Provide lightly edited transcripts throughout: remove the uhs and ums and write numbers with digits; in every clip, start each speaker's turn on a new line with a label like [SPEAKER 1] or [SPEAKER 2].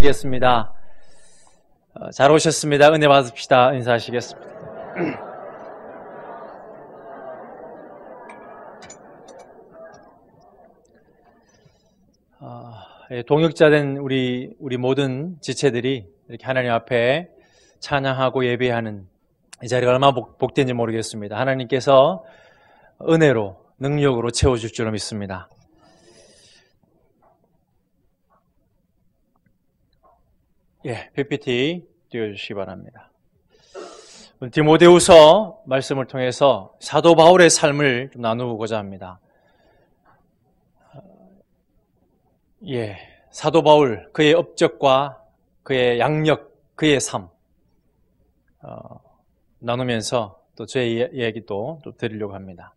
[SPEAKER 1] 하겠습니다. 잘 오셨습니다. 은혜 받읍시다. 인사하시겠습니다. 동역자된 우리 모든 지체들이 이렇게 하나님 앞에 찬양하고 예배하는 이 자리가 얼마나 복된지 모르겠습니다. 하나님께서 은혜로 능력으로 채워줄 줄로 믿습니다. PPT 띄워주시기 바랍니다. 디모데후서 말씀을 통해서 사도 바울의 삶을 좀 나누고자 합니다. 사도 바울, 그의 업적과 그의 양력, 그의 삶 나누면서 또 제 이야기도 좀 드리려고 합니다.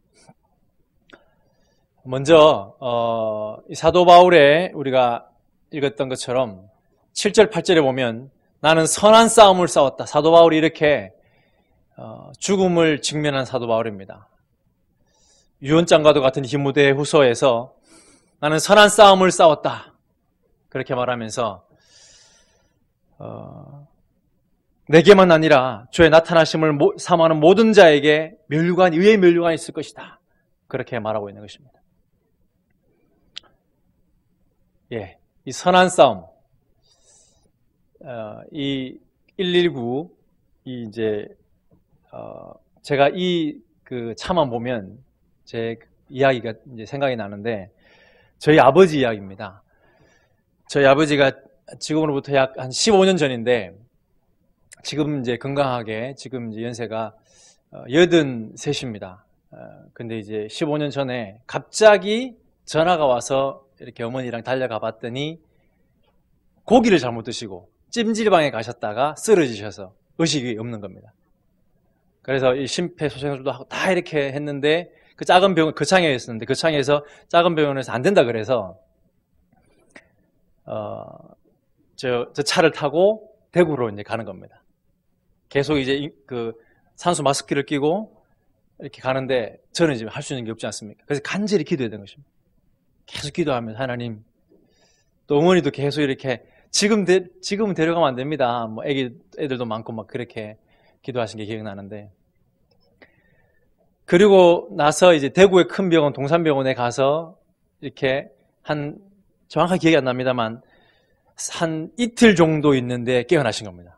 [SPEAKER 1] 먼저 이 사도 바울의 우리가 읽었던 것처럼 7절, 8절에 보면 나는 선한 싸움을 싸웠다. 사도 바울이 이렇게 죽음을 직면한 사도 바울입니다. 유언장과도 같은 디모데후서에서 나는 선한 싸움을 싸웠다. 그렇게 말하면서 내게만 아니라 주의 나타나심을 사모하는 모든 자에게 의의 면류관이 있을 것이다. 그렇게 말하고 있는 것입니다. 이 선한 싸움, 이 119, 제가 그 차만 보면 제 이야기가 이제 생각이 나는데, 저희 아버지 이야기입니다. 저희 아버지가 지금으로부터 약 한 15년 전인데, 지금 이제 건강하게, 지금 이제 연세가 83입니다. 근데 이제 15년 전에 갑자기 전화가 와서 이렇게 어머니랑 달려가 봤더니 고기를 잘못 드시고 찜질방에 가셨다가 쓰러지셔서 의식이 없는 겁니다. 그래서 이 심폐소생술도 하고 다 이렇게 했는데 그 작은 병원, 거창에였었는데 거창에서 작은 병원에서 안 된다 그래서 저 차를 타고 대구로 이제 가는 겁니다. 계속 이제 그 산소 마스크를 끼고 이렇게 가는데 저는 이제 할 수 있는 게 없지 않습니까? 그래서 간절히 기도해야 되는 것입니다. 계속 기도하면서 하나님, 또 어머니도 계속 이렇게 지금은 데려가면 안 됩니다. 뭐 애들도 많고 막 그렇게 기도하신 게 기억나는데, 그리고 나서 이제 대구의 큰 병원 동산병원에 가서 이렇게 정확하게 기억이 안 납니다만 한 이틀 정도 있는데 깨어나신 겁니다.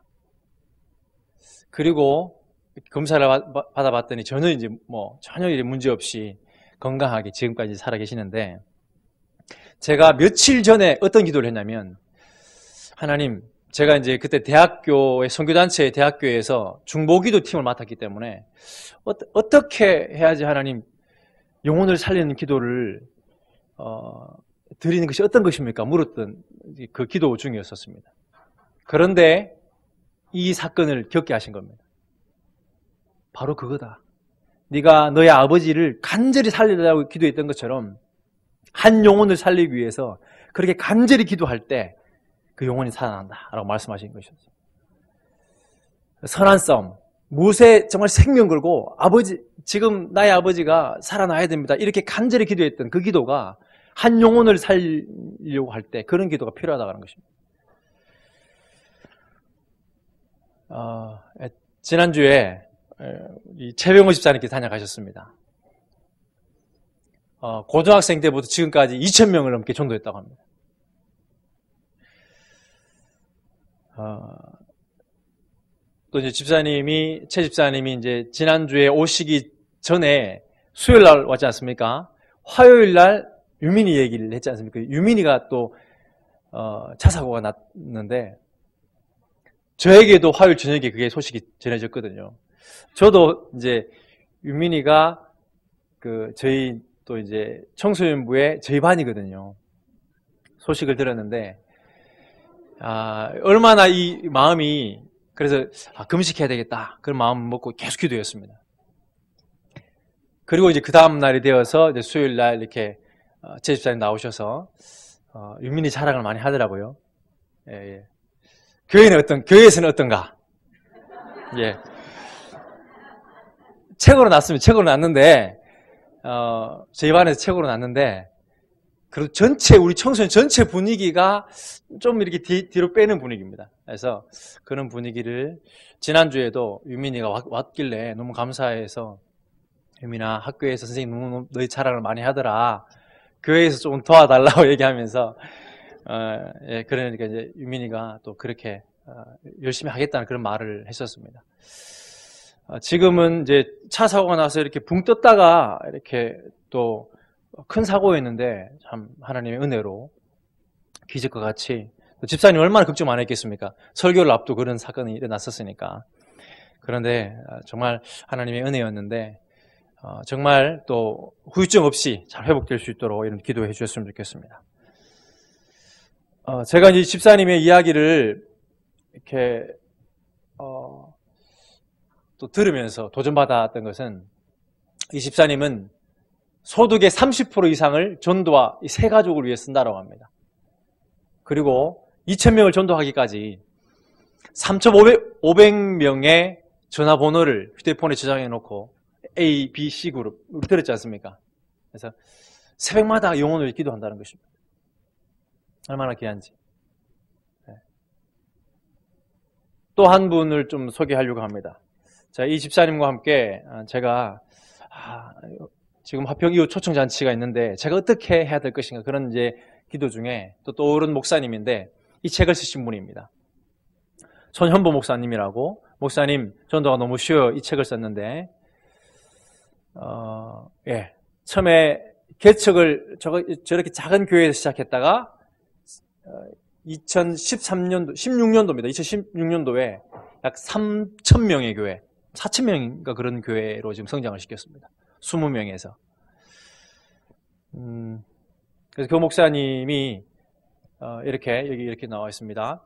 [SPEAKER 1] 그리고 검사를 받아봤더니 전혀 문제 없이 건강하게 지금까지 살아 계시는데, 제가 며칠 전에 어떤 기도를 했냐면, 하나님, 제가 이제 그때 선교단체 대학교에서 중보기도 팀을 맡았기 때문에 어떻게 해야지 하나님 영혼을 살리는 기도를 드리는 것이 어떤 것입니까? 물었던 그 기도 중이었었습니다. 그런데 이 사건을 겪게 하신 겁니다. 바로 그거다. 네가 너의 아버지를 간절히 살리려고 기도했던 것처럼 한 영혼을 살리기 위해서 그렇게 간절히 기도할 때 그 영혼이 살아난다 라고 말씀하신 것이었어요. 선한 싸움, 무엇에 정말 생명 걸고 지금 나의 아버지가 살아나야 됩니다, 이렇게 간절히 기도했던 그 기도가 한 영혼을 살리려고 할 때 그런 기도가 필요하다는 것입니다. 지난주에 이 최병호 집사님께서 다녀가셨습니다. 고등학생 때부터 지금까지 2,000명을 넘게 전도했다고 합니다. 또 이제 최 집사님이 이제 지난주에 오시기 전에 수요일 날 왔지 않습니까? 화요일 날 유민이 얘기를 했지 않습니까? 유민이가 또 차 사고가 났는데 저에게도 화요일 저녁에 그게 소식이 전해졌거든요. 저도 이제 유민이가 저희 또 이제 청소년부의 저희 반이거든요. 소식을 들었는데 얼마나 이 마음이, 그래서 금식해야 되겠다 그런 마음 먹고 계속 기도했습니다. 그리고 이제 그 다음 날이 되어서 이제 수요일 날 이렇게 제 집사님 나오셔서 유민이 자랑을 많이 하더라고요. 교회에서는 어떤가? 최고로 났습니다. 최고로 났는데 저희 반에서 최고로 났는데 그리고 전체, 우리 청소년 전체 분위기가 좀 이렇게 뒤로 빼는 분위기입니다. 그래서 그런 분위기를 지난주에도 유민이가 왔길래 너무 감사해서, 유민아, 학교에서 선생님 너무 너희 자랑을 많이 하더라. 교회에서 좀 도와달라고 얘기하면서, 예, 그러니까 이제 유민이가 또 그렇게 열심히 하겠다는 그런 말을 했었습니다. 지금은 이제 차 사고가 나서 이렇게 붕 떴다가 이렇게 또 큰 사고였는데, 참 하나님의 은혜로 기적과 같이, 집사님 얼마나 걱정 많이 했겠습니까? 설교를 앞두고 그런 사건이 일어났었으니까. 그런데 정말 하나님의 은혜였는데, 정말 또 후유증 없이 잘 회복될 수 있도록 이런 기도해 주셨으면 좋겠습니다. 제가 이 집사님의 이야기를 이렇게 또 들으면서 도전받았던 것은, 이 집사님은 소득의 30% 이상을 전도와 이 세 가족을 위해 쓴다고 합니다. 그리고 2,000명을 전도하기까지 3,500명의 전화번호를 휴대폰에 저장해 놓고 A, B, C 그룹, 우리 들었지 않습니까? 그래서 새벽마다 영혼을 위해 기도한다는 것입니다. 얼마나 귀한지. 또 한 분을 좀 소개하려고 합니다. 자, 이 집사님과 함께 제가 지금 화평 이후 초청잔치가 있는데 제가 어떻게 해야 될 것인가, 그런 이제 기도 중에 또 떠오른 목사님인데, 이 책을 쓰신 분입니다. 손현보 목사님이라고. 목사님, 전도가 너무 쉬워요. 이 책을 썼는데, 예, 처음에 개척을 저렇게 작은 교회에서 시작했다가 2013년도, 16년도입니다. 2016년도에 약 3,000명의 교회, 4,000명인가 그런 교회로 지금 성장을 시켰습니다. 20명에서. 그래서 그 목사님이 이렇게 여기 이렇게 나와 있습니다.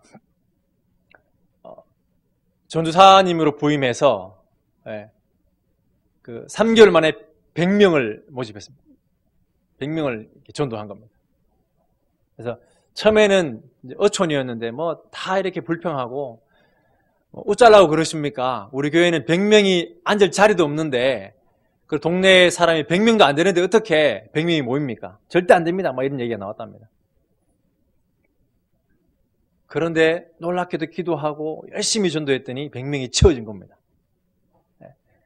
[SPEAKER 1] 전도사님으로 부임해서, 예, 그 3개월 만에 100명을 모집했습니다. 100명을 전도한 겁니다. 그래서 처음에는 어촌이었는데 뭐 다 이렇게 불평하고, 어쩌려고 그러십니까? 우리 교회는 100명이 앉을 자리도 없는데, 그 동네 사람이 100명도 안 되는데 어떻게 100명이 모입니까? 절대 안 됩니다. 막 이런 얘기가 나왔답니다. 그런데 놀랍게도 기도하고 열심히 전도했더니 100명이 채워진 겁니다.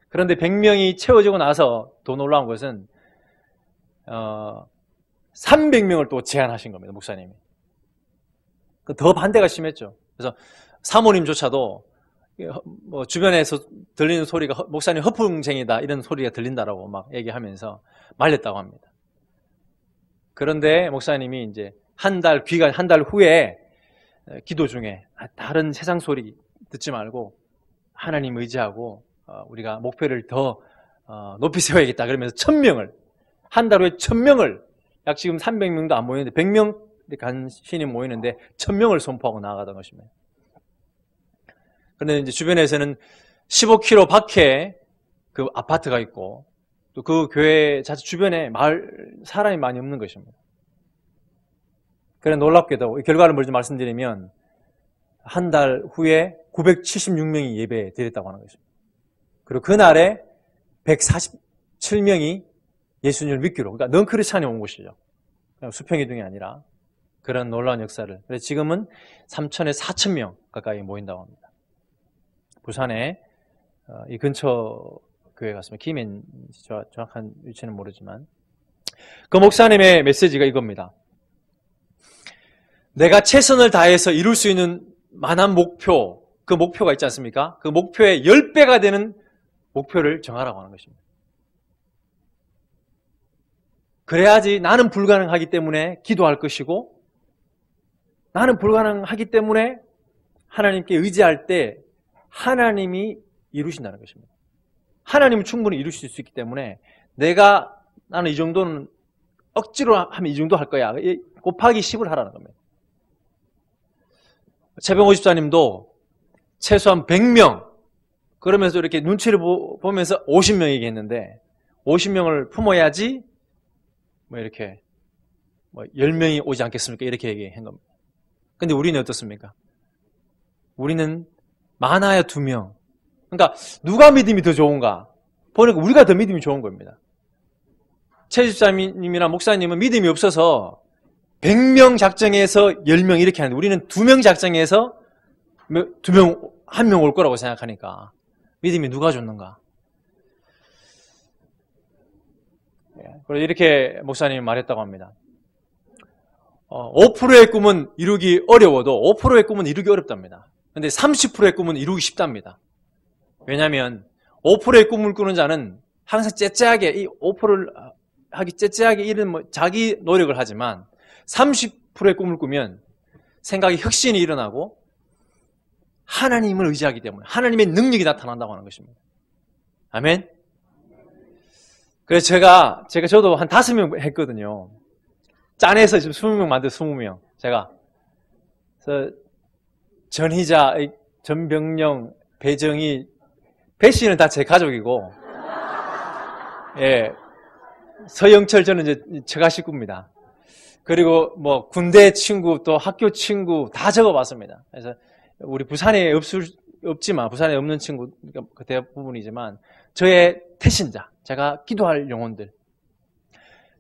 [SPEAKER 1] 그런데 100명이 채워지고 나서 더 놀라운 것은 300명을 또 제안하신 겁니다. 목사님이. 더 반대가 심했죠. 그래서 사모님조차도 뭐 주변에서 들리는 소리가 목사님 허풍쟁이다, 이런 소리가 들린다라고 막 얘기하면서 말렸다고 합니다. 그런데 목사님이 이제 한 달 후에 기도 중에 다른 세상 소리 듣지 말고 하나님 의지하고 우리가 목표를 더 높이 세워야겠다, 그러면서 1,000명을, 한 달 후에 1,000명을, 약 지금 300명도 안 모이는데 100명 간신히 모이는데 1,000명을 선포하고 나아가던 것입니다. 그런데 이제 주변에서는 15km 밖에 그 아파트가 있고, 또 그 교회 자체 주변에 마을 사람이 많이 없는 것입니다. 그래 놀랍게도 결과를 먼저 말씀드리면, 한 달 후에 976명이 예배 드렸다고 하는 것입니다. 그리고 그날에 147명이 예수님을 믿기로, 그러니까 넌크리스찬이 온 곳이죠. 그냥 수평이동이 아니라 그런 놀라운 역사를. 그래서 지금은 3,000에서 4,000명 가까이 모인다고 합니다. 부산에 이 근처 교회 같습니다. 김해인지 정확한 위치는 모르지만, 그 목사님의 메시지가 이겁니다. 내가 최선을 다해서 이룰 수 있는 만한 목표, 그 목표가 있지 않습니까? 그 목표의 10배가 되는 목표를 정하라고 하는 것입니다. 그래야지 나는 불가능하기 때문에 기도할 것이고, 나는 불가능하기 때문에 하나님께 의지할 때 하나님이 이루신다는 것입니다. 하나님은 충분히 이루실 수 있기 때문에 나는 이 정도는 억지로 하면 이 정도 할 거야, 곱하기 10을 하라는 겁니다. 최병호 집사님도 최소한 100명, 그러면서 이렇게 눈치를 보면서 50명 얘기했는데, 50명을 품어야지 뭐 이렇게 10명이 오지 않겠습니까? 이렇게 얘기한 겁니다. 근데 우리는 어떻습니까? 우리는 많아야 2명. 그러니까 누가 믿음이 더 좋은가? 보니까 우리가 더 믿음이 좋은 겁니다. 최 집사님이나 목사님은 믿음이 없어서 100명 작정해서 10명 이렇게 하는데 우리는 2명 작정해서 1명 올 거라고 생각하니까 믿음이 누가 줬는가? 그리고 이렇게 목사님이 말했다고 합니다. 5%의 꿈은 이루기 어려워도 5%의 꿈은 이루기 어렵답니다. 근데 30%의 꿈은 이루기 쉽답니다. 왜냐하면 5%의 꿈을 꾸는 자는 항상 째째하게 이 5%를 하기 째째하게 이런 자기 노력을 하지만 30%의 꿈을 꾸면 생각에 혁신이 일어나고 하나님을 의지하기 때문에 하나님의 능력이 나타난다고 하는 것입니다. 아멘. 그래서 저도 한 5명 했거든요. 짠해서 지금 20명 만들 20명. 제가 그래서 전희자, 전병령, 배정희, 배 씨는 다 제 가족이고, 예, 서영철 저는 이제 처가 식구입니다. 그리고 뭐 군대 친구 또 학교 친구 다 적어봤습니다. 그래서 우리 부산에 없지만 부산에 없는 친구 그 대부분이지만 저의 태신자, 제가 기도할 영혼들.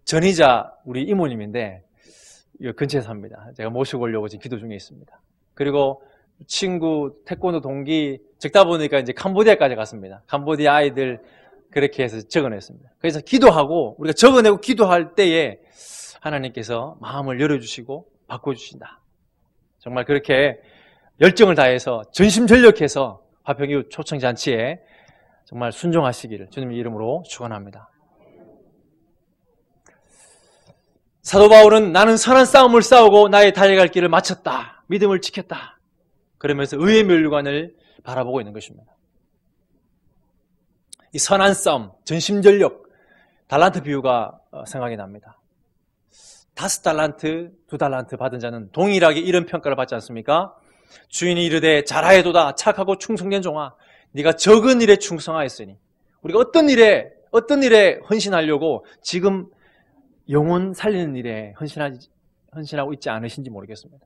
[SPEAKER 1] 전희자 우리 이모님인데 근처에 삽니다. 제가 모시고 오려고 지금 기도 중에 있습니다. 그리고 친구, 태권도 동기 적다 보니까 이제 캄보디아까지 갔습니다. 캄보디아 아이들 그렇게 해서 적어냈습니다. 그래서 기도하고 우리가 적어내고 기도할 때에 하나님께서 마음을 열어주시고 바꿔주신다. 정말 그렇게 열정을 다해서 전심전력해서 화평이웃 초청잔치에 정말 순종하시기를 주님의 이름으로 축원합니다. 사도 바울은 나는 선한 싸움을 싸우고 나의 달려갈 길을 마쳤다. 믿음을 지켰다. 그러면서 의의 멸류관을 바라보고 있는 것입니다. 이 선한 싸움, 전심전력, 달란트 비유가 생각이 납니다. 5달란트, 2달란트 받은 자는 동일하게 이런 평가를 받지 않습니까? 주인이 이르되 잘하여도다 착하고 충성된 종아 네가 적은 일에 충성하였으니 우리가 어떤 일에 헌신하려고 지금 영혼 살리는 일에 헌신하고 있지 않으신지 모르겠습니다.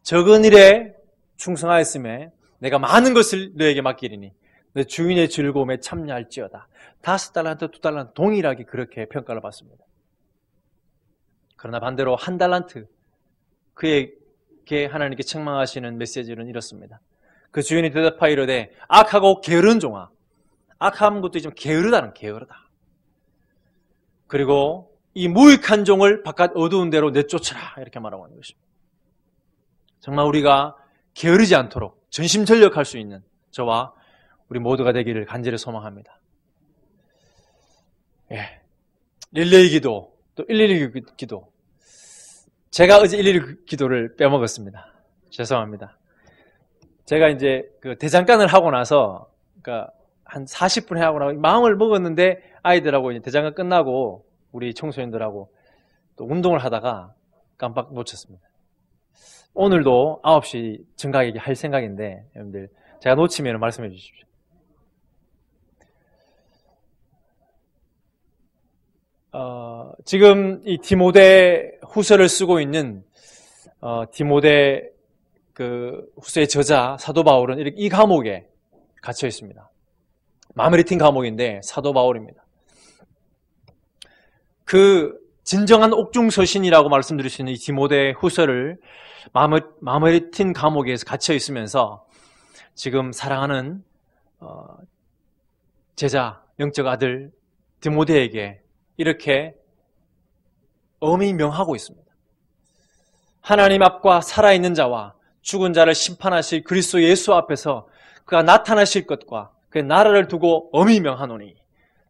[SPEAKER 1] 적은 일에 충성하였음에 내가 많은 것을 너에게 맡기리니 내 주인의 즐거움에 참여할지어다. 5달란트, 2달란트 동일하게 그렇게 평가를 받습니다. 그러나 반대로 1달란트 그에게 하나님께 책망하시는 메시지는 이렇습니다. 그 주인이 대답하여 이르되 악하고 게으른 종아. 악한 것도 좀 게으르다. 그리고 이 무익한 종을 바깥 어두운 데로 내쫓으라 이렇게 말하고 하는 것입니다. 정말 우리가 게으르지 않도록 전심전력할 수 있는 저와 우리 모두가 되기를 간절히 소망합니다. 예. 릴레이 기도, 또 112 기도. 제가 어제 112 기도를 빼먹었습니다. 죄송합니다. 제가 이제 그 대장간을 하고 나서, 그러니까 한 40분 하고 나서 마음을 먹었는데 아이들하고 이제 대장간 끝나고 우리 청소년들하고 또 운동을 하다가 깜빡 놓쳤습니다. 오늘도 9시 정각에게 할 생각인데 여러분들 제가 놓치면 말씀해 주십시오. 지금 이 디모데 후서를 쓰고 있는 디모데 그 후서의 저자 사도 바울은 이렇게 이 감옥에 갇혀 있습니다. 마메리틴 감옥인데 사도 바울입니다. 그 진정한 옥중서신이라고 말씀드릴 수 있는 이 디모데 후서를 마메리틴 감옥에서 갇혀 있으면서 지금 사랑하는 제자, 영적 아들 디모데에게 이렇게 엄히 명하고 있습니다. 하나님 앞과 살아있는 자와 죽은 자를 심판하실 그리스도 예수 앞에서 그가 나타나실 것과 그 나라를 두고 엄히 명하노니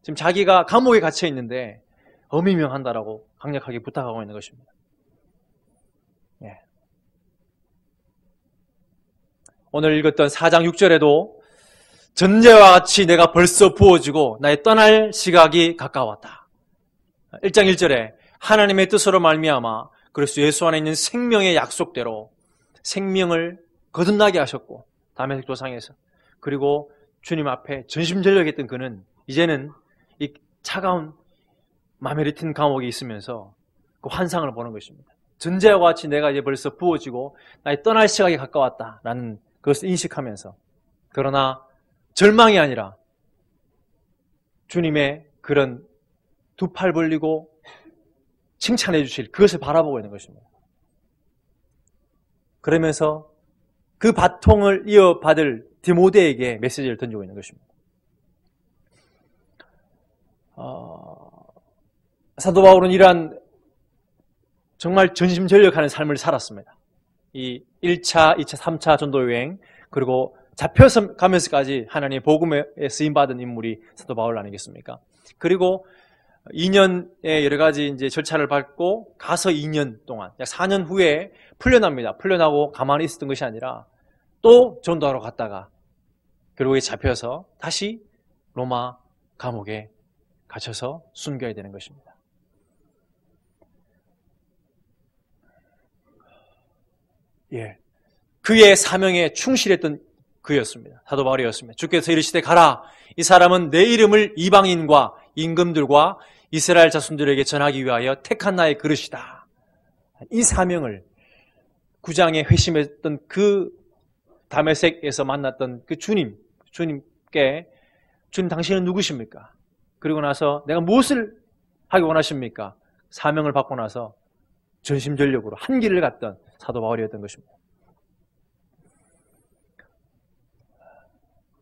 [SPEAKER 1] 지금 자기가 감옥에 갇혀 있는데 엄히 명한다라고 강력하게 부탁하고 있는 것입니다. 예. 오늘 읽었던 4장 6절에도 전제와 같이 내가 벌써 부어지고 나의 떠날 시각이 가까웠다. 1장 1절에 하나님의 뜻으로 말미암아 그리스도 예수 안에 있는 생명의 약속대로 생명을 거듭나게 하셨고 다메섹 도상에서 그리고 주님 앞에 전심전력했던 그는 이제는 이 차가운 마메리틴 감옥에 있으면서 그 환상을 보는 것입니다. 전제와 같이 내가 이제 벌써 부어지고 나의 떠날 시각이 가까웠다라는 그것을 인식하면서 그러나 절망이 아니라 주님의 그런 두 팔 벌리고 칭찬해 주실 그것을 바라보고 있는 것입니다. 그러면서 그 바통을 이어받을 디모데에게 메시지를 던지고 있는 것입니다. 사도 바울은 이러한 정말 전심전력하는 삶을 살았습니다. 이 1차, 2차, 3차 전도 여행, 그리고 잡혀서 가면서까지 하나님의 복음에 쓰임받은 인물이 사도 바울 아니겠습니까? 그리고 2년의 여러 가지 이제 절차를 밟고 가서 2년 동안, 약 4년 후에 풀려납니다. 풀려나고 가만히 있었던 것이 아니라 또 전도하러 갔다가 결국에 잡혀서 다시 로마 감옥에 갇혀서 숨겨야 되는 것입니다. 예, 그의 사명에 충실했던 그였습니다. 사도 바울이었습니다. 주께서 이르시되 가라. 이 사람은 내 이름을 이방인과 임금들과 이스라엘 자손들에게 전하기 위하여 택한 나의 그릇이다. 이 사명을 9장에 회심했던 그 다메섹에서 만났던 그 주님께 주님 당신은 누구십니까? 그리고 나서 내가 무엇을 하기 원하십니까? 사명을 받고 나서 전심전력으로 한 길을 갔던 사도 바울이었던 것입니다.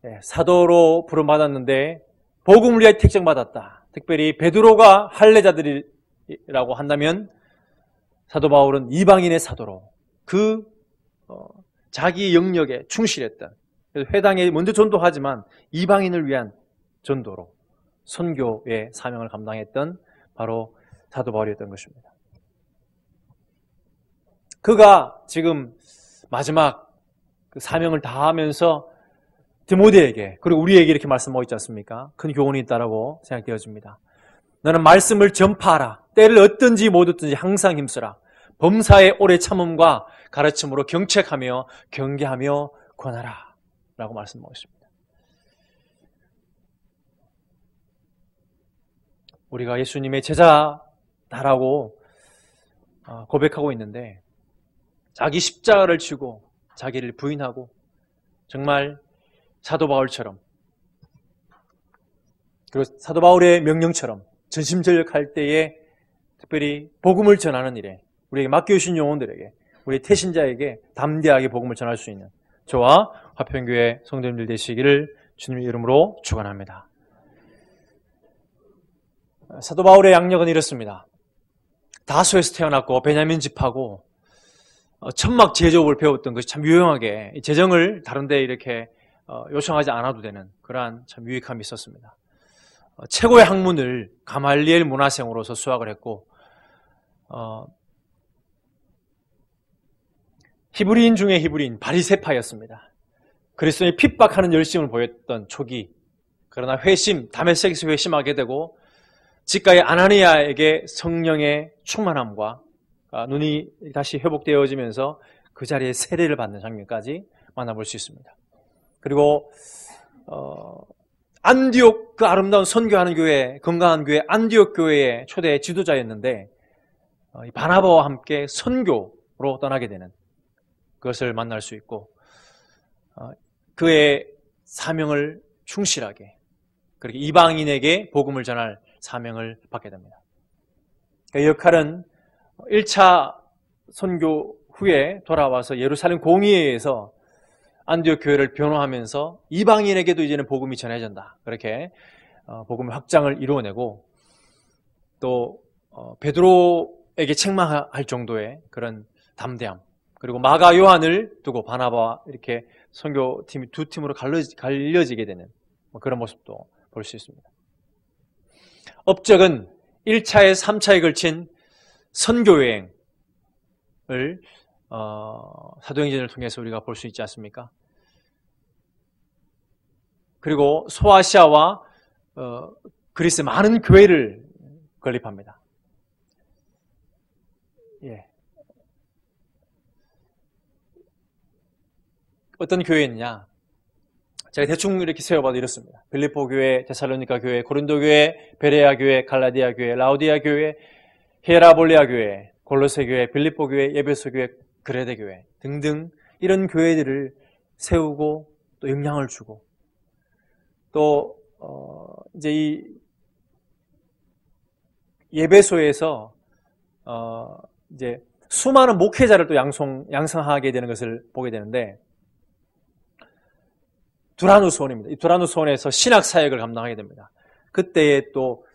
[SPEAKER 1] 네, 사도로 부름받았는데 복음을 위하여 택정받았다. 특별히 베드로가 할례자들이라고 한다면 사도 바울은 이방인의 사도로 자기 영역에 충실했던, 회당에 먼저 전도하지만 이방인을 위한 전도로 선교의 사명을 감당했던 바로 사도 바울이었던 것입니다. 그가 지금 마지막 그 사명을 다하면서 디모데에게, 그리고 우리에게 이렇게 말씀하고 있지 않습니까? 큰 교훈이 있다라고 생각되어집니다. 너는 말씀을 전파하라. 때를 얻든지 못 얻든지 항상 힘쓰라. 범사의 오래 참음과 가르침으로 경책하며 경계하며 권하라. 라고 말씀하고 있습니다. 우리가 예수님의 제자다라고 고백하고 있는데 자기 십자가를 지고 자기를 부인하고 정말 사도 바울처럼, 그리고 사도 바울의 명령처럼 전심전력할 때에 특별히 복음을 전하는 일에 우리에게 맡겨주신 영혼들에게, 우리 태신자에게 담대하게 복음을 전할 수 있는 저와 화평교회 성도님들 되시기를 주님의 이름으로 축원합니다. 사도 바울의 양력은 이렇습니다. 다소에서 태어났고 베냐민 집하고 천막 제조업을 배웠던 것이 참 유용하게 재정을 다른 데 이렇게 요청하지 않아도 되는 그러한 참 유익함이 있었습니다. 최고의 학문을 가말리엘 문화생으로서 수학을 했고 히브리인 중에 히브리인 바리새파였습니다. 그리스도의 핍박하는 열심을 보였던 초기, 그러나 다메섹에서 회심하게 되고 직가의 아나니아에게 성령의 충만함과 눈이 다시 회복되어지면서 그 자리에 세례를 받는 장면까지 만나볼 수 있습니다. 그리고 안디옥, 그 아름다운 선교하는 교회, 건강한 교회 안디옥 교회의 초대 지도자였는데 바나바와 함께 선교로 떠나게 되는 그것을 만날 수 있고 그의 사명을 충실하게, 그렇게 이방인에게 복음을 전할 사명을 받게 됩니다. 그 역할은 1차 선교 후에 돌아와서 예루살렘 공의회에서 안디옥 교회를 변호하면서 이방인에게도 이제는 복음이 전해진다. 그렇게 복음의 확장을 이루어내고 또 베드로에게 책망할 정도의 그런 담대함, 그리고 마가 요한을 두고 바나바와 이렇게 선교팀이 두 팀으로 갈려지게 되는 그런 모습도 볼 수 있습니다. 업적은 1차에 3차에 걸친 선교여행을 사도행전을 통해서 우리가 볼 수 있지 않습니까? 그리고 소아시아와 그리스의 많은 교회를 건립합니다. 예. 어떤 교회였냐? 제가 대충 이렇게 세워봐도 이렇습니다. 빌립보 교회, 데살로니가 교회, 고린도 교회, 베레아 교회, 갈라디아 교회, 라우디아 교회, 히에라볼리아 교회, 골로새 교회, 빌립보 교회, 에베소 교회, 그레데 교회 등등 이런 교회들을 세우고 또 영향을 주고 또 이제 이 예배소에서 이제 수많은 목회자를 또 양성하게 되는 것을 보게 되는데, 두라누스온입니다. 이 두라누스온에서 신학 사역을 감당하게 됩니다. 그때에 또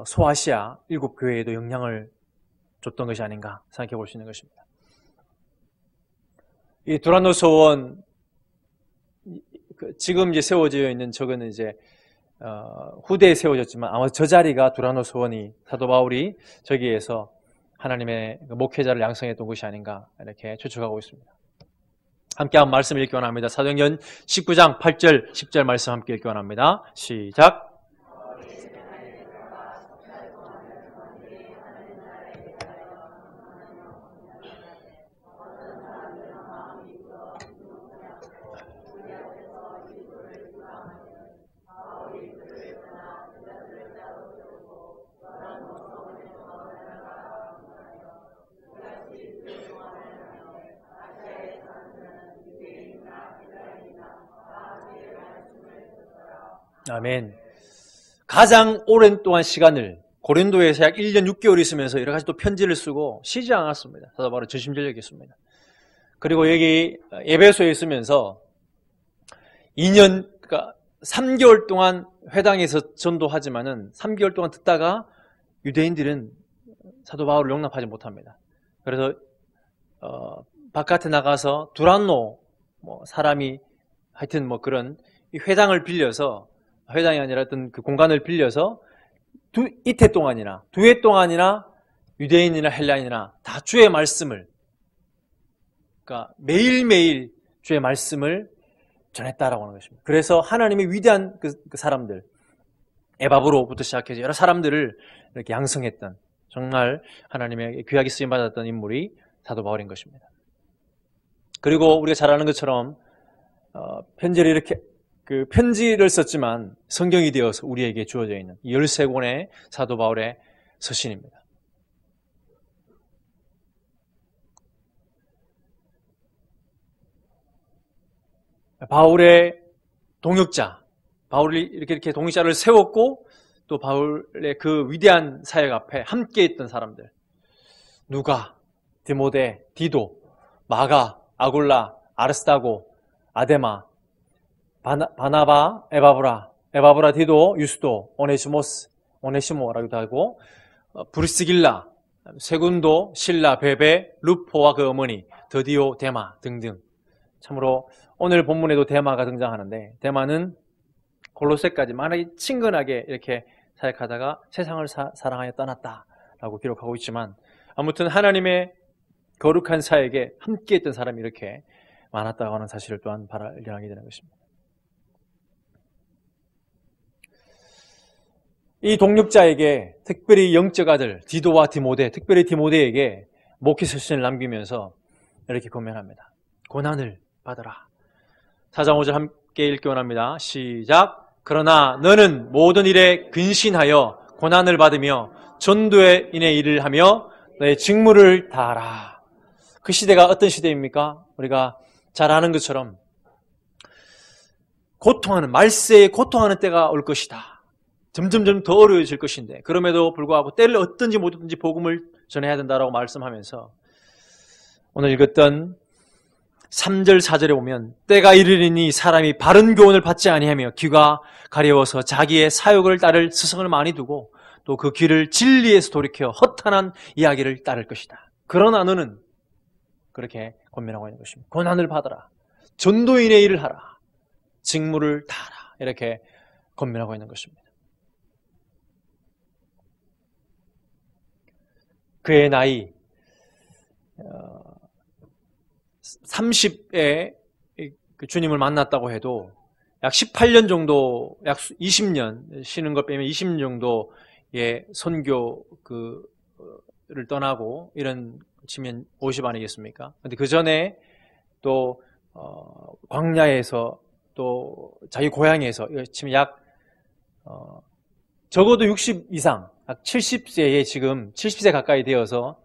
[SPEAKER 1] 소아시아 7교회에도 영향을 줬던 것이 아닌가 생각해 볼 수 있는 것입니다. 이 두라누스온, 지금 이제 세워져 있는 저거는 이제 후대에 세워졌지만 아마 저 자리가 두라누스온이 사도 바울이 저기에서 하나님의 목회자를 양성했던 것이 아닌가 이렇게 추측하고 있습니다. 함께 한 말씀 읽기 원합니다. 사도행전 19장 8절 10절 말씀 함께 읽기 원합니다. 시작. 아멘. 가장 오랜 동안 시간을 고린도에서 약 1년 6개월 있으면서 여러 가지 또 편지를 쓰고 쉬지 않았습니다. 사도 바울은 전심전력이었습니다. 그리고 여기 에베소에 있으면서 2년, 그러니까 3개월 동안 회당에서 전도하지만은 3개월 동안 듣다가 유대인들은 사도 바울을 용납하지 못합니다. 그래서 바깥에 나가서 두란노 사람이 하여튼 그런 이 회당을 빌려서, 회당이 아니라 어떤 그 공간을 빌려서 이태 동안이나 2회 동안이나 유대인이나 헬라인이나 다 주의 말씀을, 그러니까 매일매일 주의 말씀을 전했다라고 하는 것입니다. 그래서 하나님의 위대한 그 사람들, 에바브로부터 시작해서 여러 사람들을 이렇게 양성했던, 정말 하나님의 귀하게 쓰임받았던 인물이 사도 바울인 것입니다. 그리고 우리가 잘 아는 것처럼 편지를 이렇게 편지를 썼지만 성경이 되어서 우리에게 주어져 있는 13권의 사도 바울의 서신입니다. 바울의 동역자, 바울이 이렇게 동역자를 세웠고 또 바울의 그 위대한 사역 앞에 함께 있던 사람들, 누가, 디모데, 디도, 마가, 아굴라, 아르스다고, 아데마, 바나바, 에바브라, 디도, 유스도, 오네시모라고도 하고, 브리스길라, 세군도, 실라, 베베, 루포와 그 어머니, 드디오, 데마 등등. 참으로 오늘 본문에도 데마가 등장하는데, 데마는 골로새까지 만약에 친근하게 이렇게 사역하다가 세상을 사랑하여 떠났다라고 기록하고 있지만, 아무튼 하나님의 거룩한 사역에 함께했던 사람이 이렇게 많았다고 하는 사실을 또한 발견하게 되는 것입니다. 이 동역자에게 특별히 영적 아들 디도와 디모데, 특별히 디모데에게 목회 서신을 남기면서 이렇게 권면합니다. 고난을 받아라. 4장 5절 함께 읽기 원합니다. 시작. 그러나 너는 모든 일에 근신하여 고난을 받으며 전도에 인해 일을 하며 너의 직무를 다하라. 그 시대가 어떤 시대입니까? 우리가 잘 아는 것처럼 고통하는, 말세에 고통하는 때가 올 것이다. 점점점 더 어려워질 것인데, 그럼에도 불구하고 때를 얻든지 못 얻든지 복음을 전해야 된다라고 말씀하면서 오늘 읽었던 3절 4절에 보면 때가 이르리니 사람이 바른 교훈을 받지 아니하며 귀가 가려워서 자기의 사욕을 따를 스승을 많이 두고 또 그 귀를 진리에서 돌이켜 허탄한 이야기를 따를 것이다. 그러나 너는, 그렇게 권면하고 있는 것입니다. 고난을 받아라. 전도인의 일을 하라. 직무를 다하라. 이렇게 권면하고 있는 것입니다. 그의 나이 30에 주님을 만났다고 해도 약 18년 정도, 약 20년, 쉬는 것 빼면 20년 정도의 선교를 떠나고 이런 치면 50 아니겠습니까? 근데 그 전에 또 광야에서 또 자기 고향에서 치면 약 적어도 60 이상, 약 70세에 지금 70세 가까이 되어서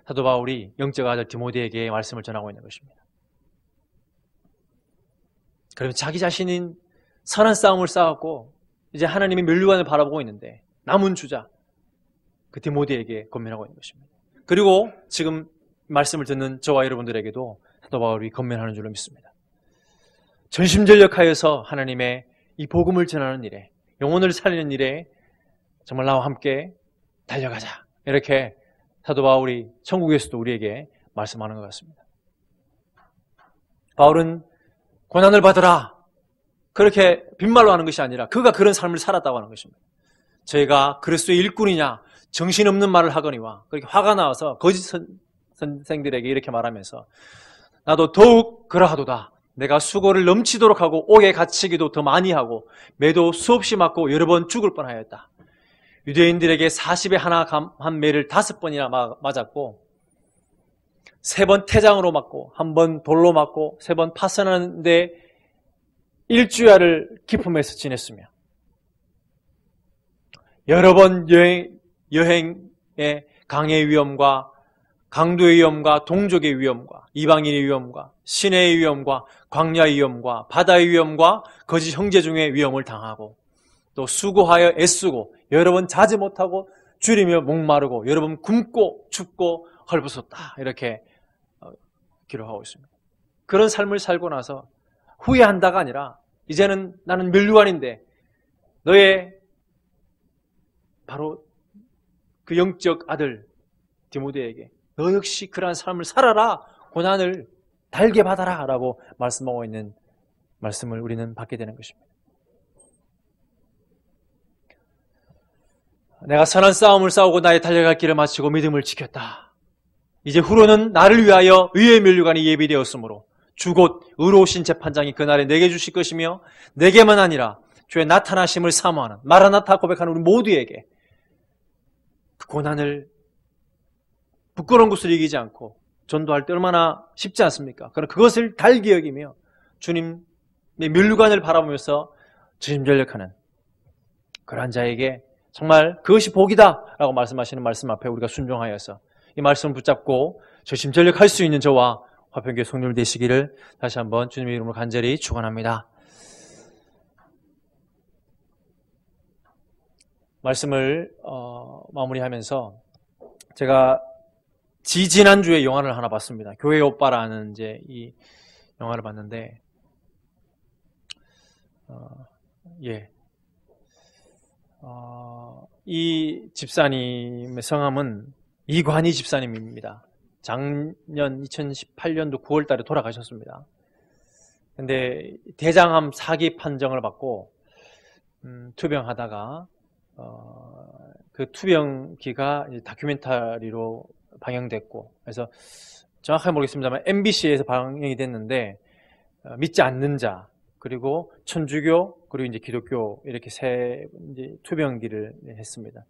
[SPEAKER 1] 사도 바울이 영적 아들 디모데에게 말씀을 전하고 있는 것입니다. 그러면 자기 자신인 선한 싸움을 싸웠고 이제 하나님의 면류관을 바라보고 있는데 남은 주자 그 디모데에게 권면하고 있는 것입니다. 그리고 지금 말씀을 듣는 저와 여러분들에게도 사도 바울이 건면하는 줄로 믿습니다. 전심전력하여서 하나님의 이 복음을 전하는 일에, 영혼을 살리는 일에 정말 나와 함께 달려가자. 이렇게 사도 바울이 천국에서도 우리에게 말씀하는 것 같습니다. 바울은 고난을 받으라, 그렇게 빈말로 하는 것이 아니라 그가 그런 삶을 살았다고 하는 것입니다. 저희가 그리스도의 일꾼이냐 정신없는 말을 하거니와 그렇게 화가 나와서 거짓 선생들에게 이렇게 말하면서 나도 더욱 그러하도다. 내가 수고를 넘치도록 하고 옥에 갇히기도 더 많이 하고 매도 수없이 맞고 여러 번 죽을 뻔하였다. 유대인들에게 40에 하나 한 매를 5번이나 맞았고 3번 태장으로 맞고 1번 돌로 맞고 3번 파선하는데 일주야를 기품에서 지냈으며 여러 번 여행의 강의 위험과 강도의 위험과 동족의 위험과 이방인의 위험과 시내의 위험과 광야의 위험과 바다의 위험과 거짓 형제 중의 위험을 당하고 또 수고하여 애쓰고 여러 번 자지 못하고 줄이며 목마르고 여러 번 굶고 춥고 헐벗었다. 이렇게 기록하고 있습니다. 그런 삶을 살고 나서 후회한다가 아니라 이제는 나는 면류관인데 너의 바로 그 영적 아들 디모데에게 너 역시 그러한 삶을 살아라, 고난을 달게 받아라 라고 말씀하고 있는 말씀을 우리는 받게 되는 것입니다. 내가 선한 싸움을 싸우고 나의 달려갈 길을 마치고 믿음을 지켰다. 이제 후로는 나를 위하여 의의 면류관이 예비되었으므로 주 곧 의로우신 재판장이 그날에 내게 주실 것이며 내게만 아니라 주의 나타나심을 사모하는 마라나타 고백하는 우리 모두에게 그 고난을 부끄러운 것을 이기지 않고 전도할 때 얼마나 쉽지 않습니까? 그러나 그것을 달게 여기며 주님의 면류관을 바라보면서 전심전력하는 그러한 자에게 정말 그것이 복이다 라고 말씀하시는 말씀 앞에 우리가 순종하여서 이 말씀을 붙잡고 전심전력할 수 있는 저와 화평교회 성도들 되시기를 다시 한번 주님의 이름으로 간절히 축원합니다. 말씀을 마무리하면서 제가 지지난주에 영화를 하나 봤습니다. 교회 오빠라는 이제 이 영화를 봤는데 이 집사님의 성함은 이관희 집사님입니다. 작년 2018년도 9월 달에 돌아가셨습니다. 근데 대장암 4기 판정을 받고 투병하다가 그 투병기가 다큐멘터리로 방영됐고, 그래서 정확하게 모르겠습니다만 MBC에서 방영이 됐는데 믿지 않는 자, 그리고 천주교, 그리고 이제 기독교 이렇게 세 이제 투병기를 했습니다.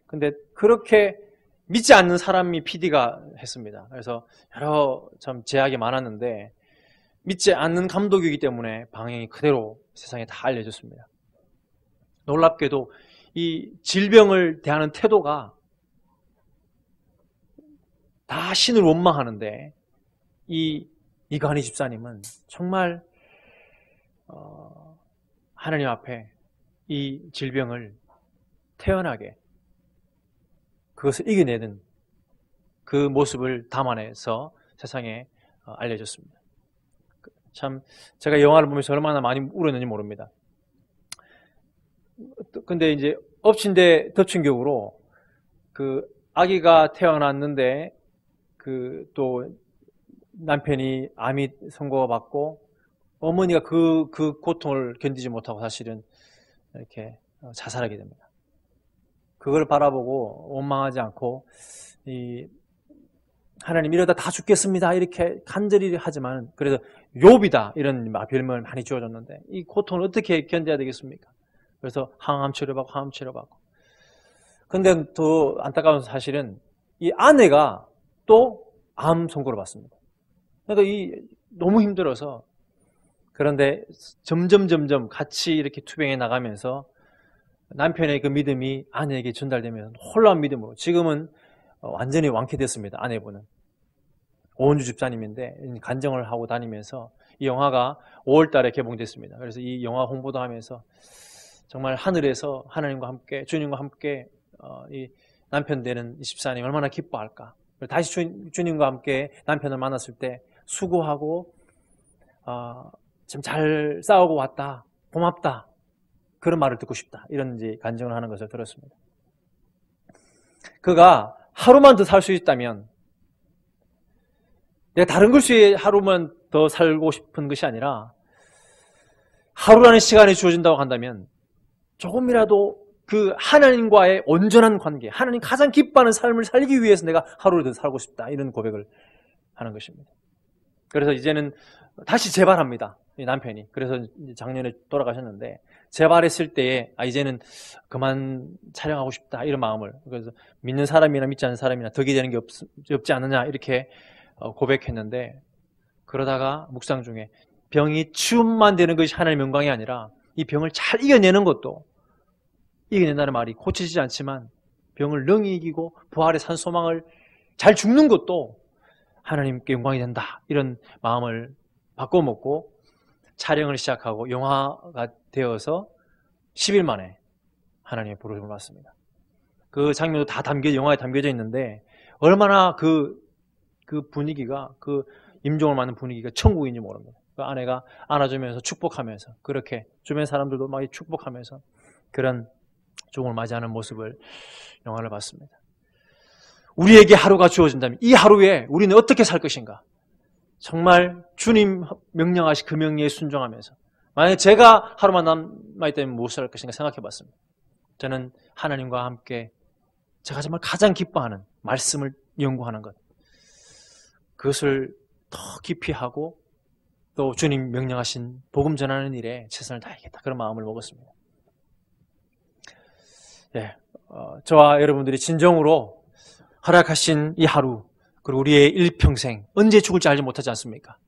[SPEAKER 1] 근데 그렇게 믿지 않는 사람이 PD가 했습니다. 그래서 여러 참 제약이 많았는데 믿지 않는 감독이기 때문에 방영이 그대로 세상에 다 알려졌습니다. 놀랍게도 이 질병을 대하는 태도가 다 신을 원망하는데 이관희 집사님은 정말 하나님 앞에 이 질병을 태연하게 그것을 이겨내는 그 모습을 담아내서 세상에 알려졌습니다. 참 제가 영화를 보면서 얼마나 많이 울었는지 모릅니다. 근데 이제 엎친 데 덮친 격으로 그 아기가 태어났는데 그 또 남편이 암이 선고가 받고 어머니가 그 고통을 견디지 못하고 사실은 이렇게 자살하게 됩니다. 그걸 바라보고 원망하지 않고 하나님 이러다 다 죽겠습니다 이렇게 간절히 하지만 그래도 욥이다 이런 별명을 많이 지어줬는데 이 고통을 어떻게 견뎌야 되겠습니까? 그래서 항암 치료받고 근데 더 안타까운 사실은 이 아내가 또 암 선고를 받습니다. 그러니까 너무 힘들어서, 그런데 점점 같이 이렇게 투병해 나가면서 남편의 그 믿음이 아내에게 전달되면서 놀라운 믿음으로 지금은 완전히 완쾌됐습니다. 아내분은 오은주 집사님인데 간증을 하고 다니면서 이 영화가 5월 달에 개봉됐습니다. 그래서 이 영화 홍보도 하면서 정말 하늘에서 하나님과 함께 주님과 함께 이 남편 되는 이 집사님 얼마나 기뻐할까. 다시 주님과 함께 남편을 만났을 때 수고하고 좀 잘 싸우고 왔다. 고맙다. 그런 말을 듣고 싶다. 이런 이제 간증을 하는 것을 들었습니다. 그가 하루만 더 살 수 있다면 내가 다른 것이 하루만 더 살고 싶은 것이 아니라 하루라는 시간이 주어진다고 한다면 조금이라도 그 하나님과의 온전한 관계, 하나님 가장 기뻐하는 삶을 살기 위해서 내가 하루를 더 살고 싶다. 이런 고백을 하는 것입니다. 그래서 이제는 다시 재발합니다. 이 남편이. 그래서 작년에 돌아가셨는데 재발했을 때에 이제는 그만 촬영하고 싶다. 이런 마음을. 그래서 믿는 사람이나 믿지 않는 사람이나 덕이 되는 게 없지 않느냐 이렇게 고백했는데 그러다가 묵상 중에 병이 치유만 되는 것이 하나님의 영광이 아니라 이 병을 잘 이겨내는 것도 이겨낸다는 말이 고치지 않지만 병을 능히 이기고 부활의 산 소망을 잘 죽는 것도 하나님께 영광이 된다. 이런 마음을 바꿔먹고 촬영을 시작하고 영화가 되어서 10일 만에 하나님의 부르심을 받습니다. 그 장면도 다 영화에 담겨져 있는데 얼마나 그 분위기가 그 임종을 맞는 분위기가 천국인지 모릅니다. 그 아내가 안아주면서 축복하면서 그렇게 주변 사람들도 막 축복하면서 그런 죽음을 맞이하는 모습을 영화를 봤습니다. 우리에게 하루가 주어진다면 이 하루에 우리는 어떻게 살 것인가? 정말 주님 명령하신 그 명령에 순종하면서 만약에 제가 하루만 남아있다면 무엇을 할 것인가 생각해 봤습니다. 저는 하나님과 함께 제가 정말 가장 기뻐하는 말씀을 연구하는 것 그것을 더 깊이 하고 또 주님 명령하신 복음 전하는 일에 최선을 다하겠다. 그런 마음을 먹었습니다. 예, 저와 여러분들이 진정으로 허락하신 이 하루 그리고 우리의 일평생 언제 죽을지 알지 못하지 않습니까?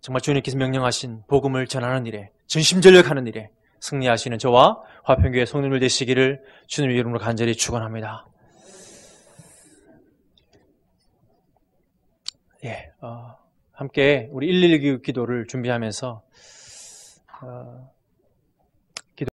[SPEAKER 1] 정말 주님께서 명령하신 복음을 전하는 일에 전심전력하는 일에 승리하시는 저와 화평교회 성도님들 되시기를 주님의 이름으로 간절히 축원합니다. 예, 함께 우리 119 기도를 준비하면서